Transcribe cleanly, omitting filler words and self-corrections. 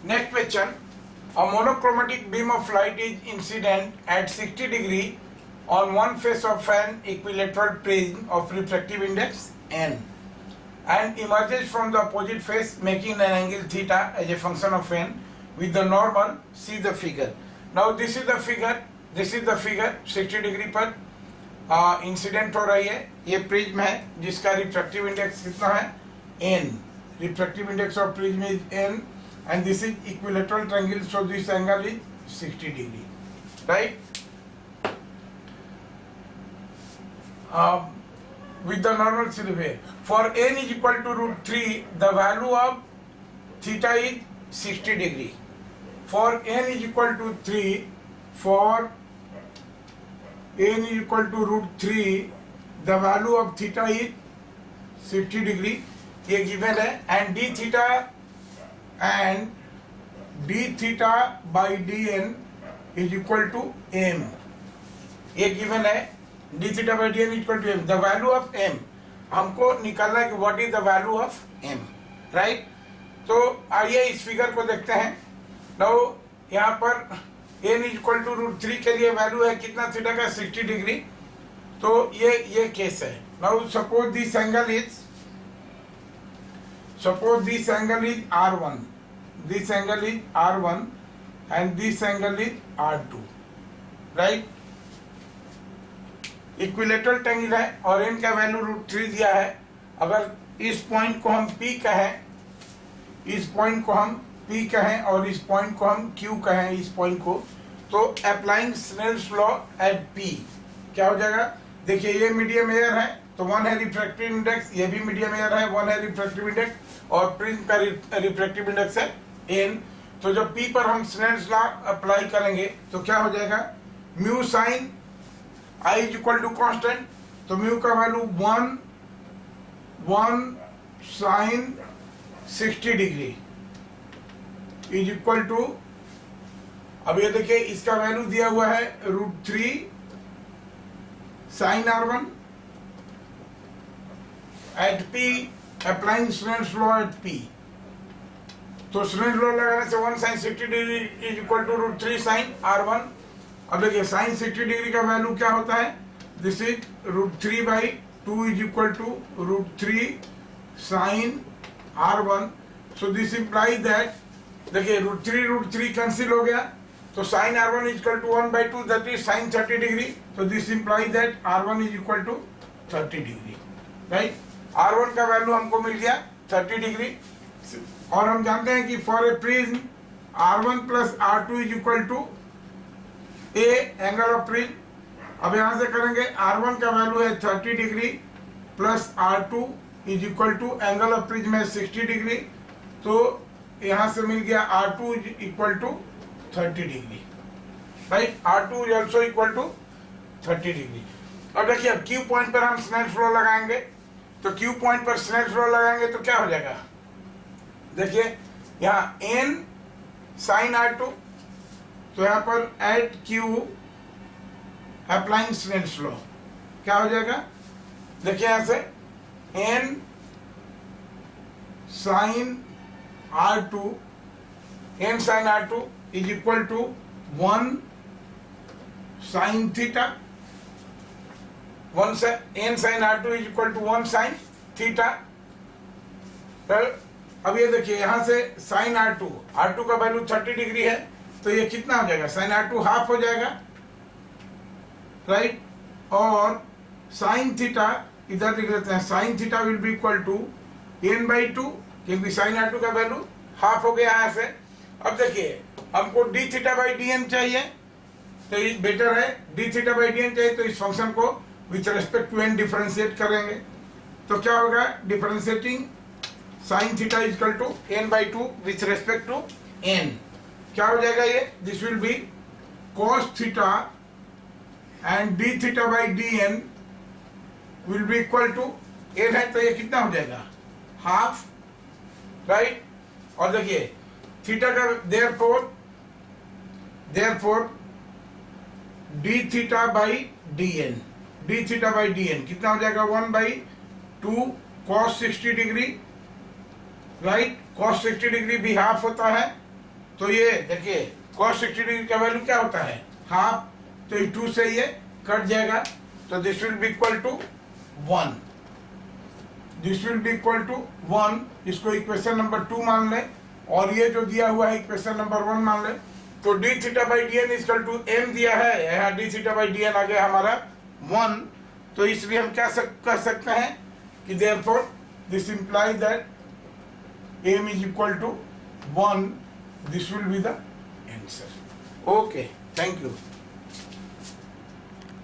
Next question. A monochromatic beam of light is incident at 60 degree on one face of an equilateral prism of refractive index n and emerges from the opposite face making an angle theta as a function of n with the normal. See the figure. Now this is the figure. 60 degree पर incident हो रही है, ये prism है जिसका refractive index कितना है n. Refractive index of prism is n and this is equilateral triangle, so this angle is 60 degree, right? With the normal silhouette. For n is equal to root 3, the value of theta is 60 degree. For n is equal to 3, for n is equal to root 3, the value of theta is 60 degree. ये given है, and d theta by dn is equal to m. ये given है, d theta by dn is equal to m. The value of m हमको निकालना है कि what is the value of m, right? तो आइए इस फिगर को देखते हैं. now यहाँ पर n is equal to root 3 के लिए वैल्यू है कितना थीटा का 60 डिग्री. तो ये केस है. now suppose this angle is R1. This angle is R1 and this angle is R2, right? Equilateral triangle है और n का वैल्यू रूट 3 दिया है. अगर इस पॉइंट को हम P कहें, इस पॉइंट को हम P कहें और इस पॉइंट को हम Q कहें, इस पॉइंट को, तो applying Snell's law at P क्या हो जाएगा? देखिए ये मीडियम एयर है तो 1 है रिफ्रैक्टिव इंडेक्स, ये भी मीडियम एयर है 1 है रिफ्रैक्टिव इंडेक्स और प्रिज्म का रिफ्रैक्टिव इंडेक्स है n. तो जब P पर हम स्नेल्स लॉ अप्लाई करेंगे तो क्या हो जाएगा? Mu sine I is equal to constant, तो म्यू का value 1 sine 60 degree is equal to, अब ये देखिए इसका वैल्यू दिया हुआ है root 3 sine R1 at P applying Snell's law at P. तो स्नेल्स लॉ लगाने से 1 sine 60 degree is equal to root 3 sine R1. अब देखिए साइन 60 डिग्री का वैल्यू क्या होता है? This is root 3 by 2 is equal to root 3 sine R1. So this implies that, देखिए रूट 3 कैंसिल हो गया तो sine R1 is equal to 1/2 that is sine 30 degree. तो this implies that R1 is equal to 30 degree, right? R1 का value हमको मिल गया 30 degree. और हम जानते हैं कि for a prism R1 plus R2 is equal to a angle of prism. अब यहां से करेंगे R1 का वैल्यू है 30 degree plus R2 is equal to angle of prism है 60 डिग्री. तो यहां से मिल गया R2 is equal to 30 degree, right? R2 is also equal to 30 degree. अब देखिए अब Q पॉइंट पर हम स्नेल्स लॉ लगाएंगे, तो Q पॉइंट पर स्नेल्स लॉ लगाएंगे तो क्या हो जाएगा? देखिए यहाँ n साइन R2, तो यहाँ पर at Q applying Snell's law क्या हो जाएगा? देखिए यहाँ से n sine R2 is equal to 1 sine theta. n sine R2 is equal to 1 sine theta. अब ये देखिए यहां से साइन R2 का वैल्यू 30 डिग्री है तो ये कितना हो जाएगा? साइन R2 हाफ हो जाएगा, राइट? और साइन थीटा इधर लिख लेते हैं, sine theta will be equal to n/2 क्योंकि साइन R2 का वैल्यू हाफ हो गया यहां से. अब देखिए हमको d थीटा बाई dn चाहिए, तो ये बेटर है d थीटा बाई dn चाहिए, तो इस फंक्शन को with respect to n differentiate करेंगे. तो क्या होगा? Differentiating sine theta is equal to n/2 with respect to n. क्या हो जाएगा ये? This will be cos theta and d theta by dn will be equal to n है तो ये कितना हो जाएगा? Half, right? और देखिए थीटा का therefore d theta by dn कितना हो जाएगा? 1/2 cos 60 degree, right? cos 60 degree भी हाफ होता है तो ये देखिए cos 60 डिग्री का वैल्यू क्या होता है, हाफ, तो ये 2 से ये कट जाएगा, तो this will be equal to 1, this will be equal to 1, इसको इक्वेशन नंबर 2 मान लें, और ये जो दिया हुआ है इक्वेशन नंबर 1 मान लें। तो d theta by d n equal to m दिया है, यहाँ d theta by d n आ गया हमारा 1, तो इसलिए हम क्या कर सकते हैं कि therefore this imply that M is equal to 1, this will be the answer. Okay, thank you.